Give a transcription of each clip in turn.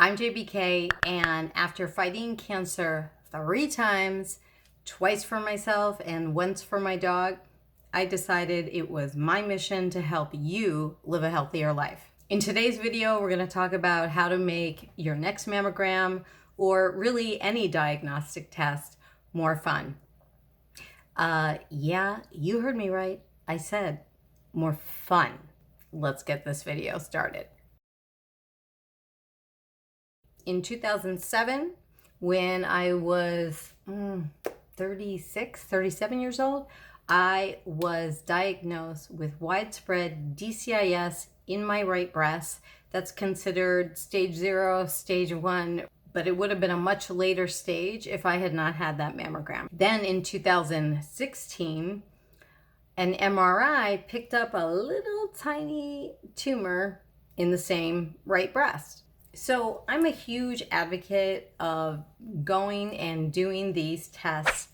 I'm JBK, and after fighting cancer 3 times, twice for myself and once for my dog, I decided it was my mission to help you live a healthier life. In today's video, we're going to talk about how to make your next mammogram, or really any diagnostic test, more fun. Yeah, you heard me right. I said more fun. Let's get this video started. In 2007, when I was 37 years old, I was diagnosed with widespread DCIS in my right breast. That's considered stage 0, stage 1, but it would have been a much later stage if I had not had that mammogram. Then in 2016, an MRI picked up a little tiny tumor in the same right breast. So I'm a huge advocate of going and doing these tests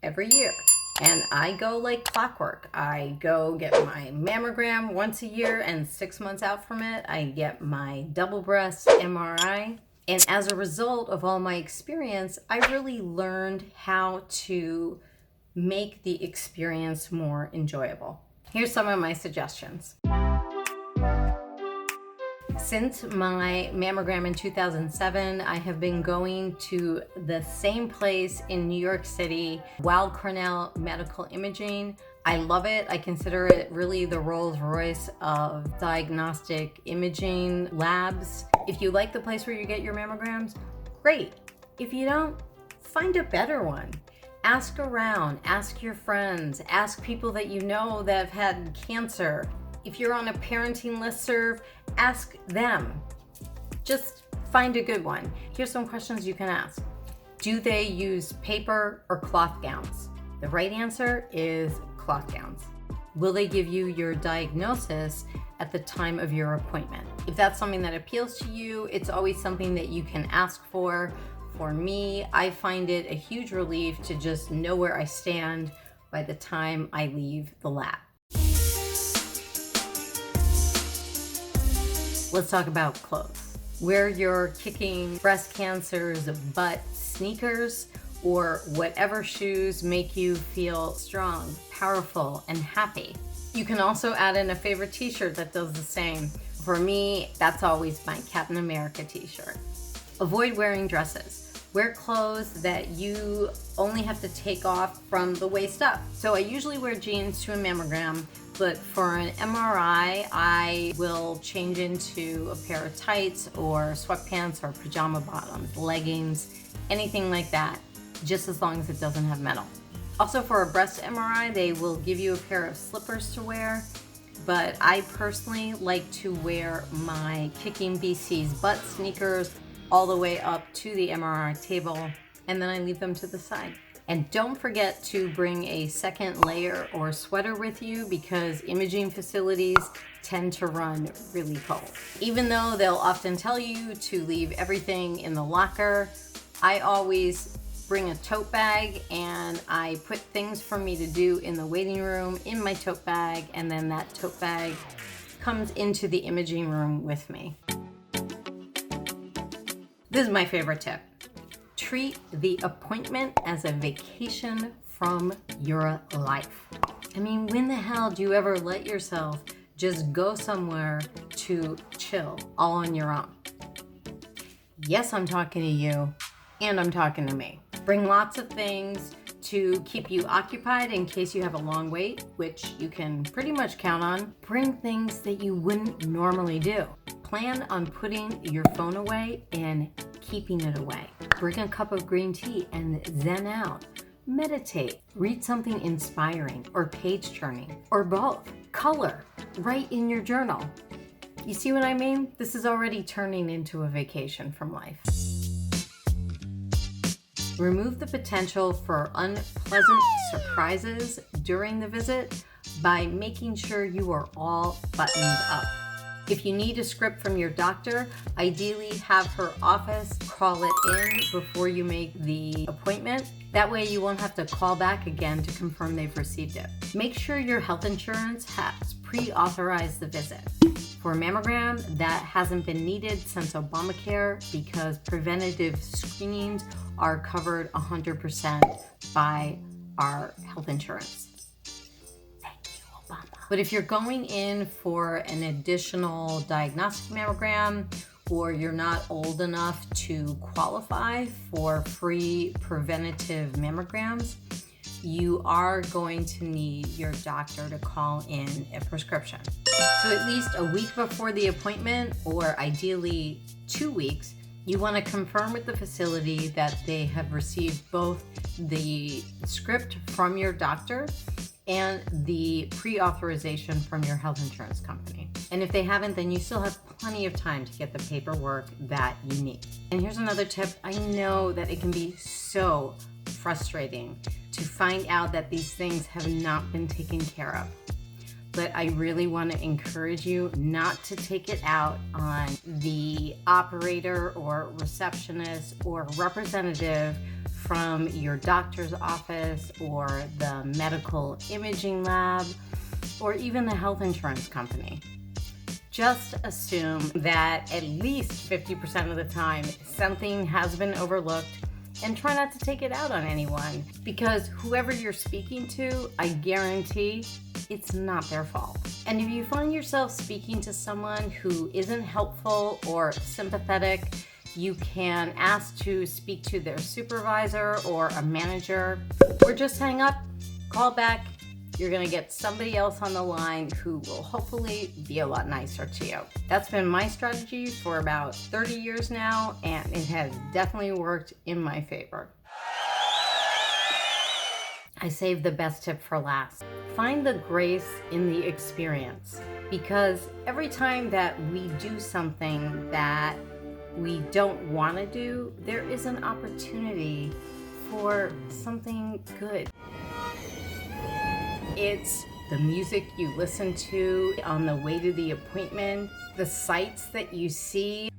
every year. And I go like clockwork. I go get my mammogram once a year, and 6 months out from it, I get my double breast MRI. And as a result of all my experience, I really learned how to make the experience more enjoyable. Here's some of my suggestions. Since my mammogram in 2007, I have been going to the same place in New York City, Weill Cornell Medical Imaging. I love it. I consider it really the Rolls-Royce of diagnostic imaging labs. If you like the place where you get your mammograms, great. If you don't, find a better one. Ask around, ask your friends, ask people that you know that have had cancer. If you're on a parenting listserv, ask them. Just find a good one. Here's some questions you can ask. Do they use paper or cloth gowns? The right answer is cloth gowns. Will they give you your diagnosis at the time of your appointment? If that's something that appeals to you, it's always something that you can ask for. For me, I find it a huge relief to just know where I stand by the time I leave the lab. Let's talk about clothes. Wear your kicking breast cancer's butt sneakers or whatever shoes make you feel strong, powerful, and happy. You can also add in a favorite t-shirt that does the same. For me, that's always my Captain America t-shirt. Avoid wearing dresses. Wear clothes that you only have to take off from the waist up. So I usually wear jeans to a mammogram, but for an MRI, I will change into a pair of tights or sweatpants or pajama bottoms, leggings, anything like that, just as long as it doesn't have metal. Also for a breast MRI, they will give you a pair of slippers to wear, but I personally like to wear my Kicking BC's butt sneakers all the way up to the MRI table, and then I leave them to the side. And don't forget to bring a second layer or sweater with you, because imaging facilities tend to run really cold. Even though they'll often tell you to leave everything in the locker, I always bring a tote bag, and I put things for me to do in the waiting room in my tote bag, and then that tote bag comes into the imaging room with me. This is my favorite tip. Treat the appointment as a vacation from your life. I mean, when the hell do you ever let yourself just go somewhere to chill all on your own? Yes, I'm talking to you, and I'm talking to me. Bring lots of things to keep you occupied in case you have a long wait, which you can pretty much count on. Bring things that you wouldn't normally do. Plan on putting your phone away and keeping it away. Bring a cup of green tea and zen out. Meditate. Read something inspiring or page turning, or both. Color. Write in your journal. You see what I mean? This is already turning into a vacation from life. Remove the potential for unpleasant surprises during the visit by making sure you are all buttoned up. If you need a script from your doctor, ideally have her office call it in before you make the appointment. That way you won't have to call back again to confirm they've received it. Make sure your health insurance has pre-authorize the visit. For a mammogram, that hasn't been needed since Obamacare because preventative screenings are covered 100% by our health insurance. Thank you, Obama. But if you're going in for an additional diagnostic mammogram, or you're not old enough to qualify for free preventative mammograms, you are going to need your doctor to call in a prescription. So at least a week before the appointment, or ideally 2 weeks, you want to confirm with the facility that they have received both the script from your doctor and the pre-authorization from your health insurance company. And if they haven't, then you still have plenty of time to get the paperwork that you need. And here's another tip. I know that it can be so frustrating to find out that these things have not been taken care of. But I really want to encourage you not to take it out on the operator or receptionist or representative from your doctor's office or the medical imaging lab or even the health insurance company. Just assume that at least 50% of the time something has been overlooked, and try not to take it out on anyone, because whoever you're speaking to, I guarantee it's not their fault. And if you find yourself speaking to someone who isn't helpful or sympathetic, you can ask to speak to their supervisor or a manager, or just hang up, call back. You're gonna get somebody else on the line who will hopefully be a lot nicer to you. That's been my strategy for about 30 years now, and it has definitely worked in my favor. I saved the best tip for last. Find the grace in the experience, because every time that we do something that we don't want to do, there is an opportunity for something good. It's the music you listen to on the way to the appointment, the sights that you see,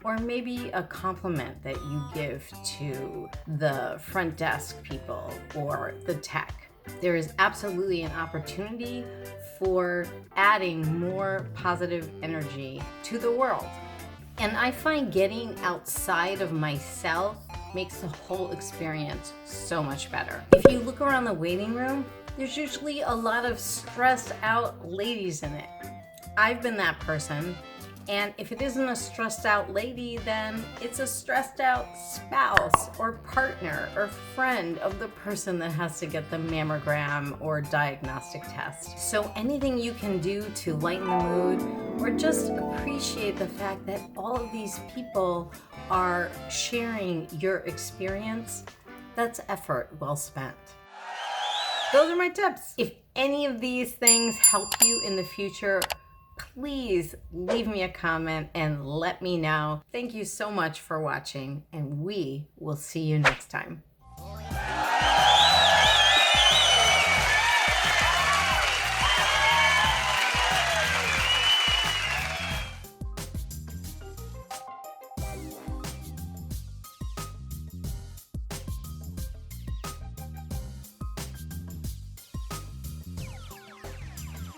or maybe a compliment that you give to the front desk people or the tech. There is absolutely an opportunity for adding more positive energy to the world. And I find getting outside of myself makes the whole experience so much better. If you look around the waiting room, there's usually a lot of stressed out ladies in it. I've been that person, and if it isn't a stressed out lady, then it's a stressed out spouse or partner or friend of the person that has to get the mammogram or diagnostic test. So anything you can do to lighten the mood, or just appreciate the fact that all of these people are sharing your experience, that's effort well spent. Those are my tips. If any of these things help you in the future, please leave me a comment and let me know. Thank you so much for watching, and we will see you next time.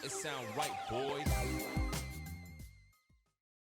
It sound right, boys.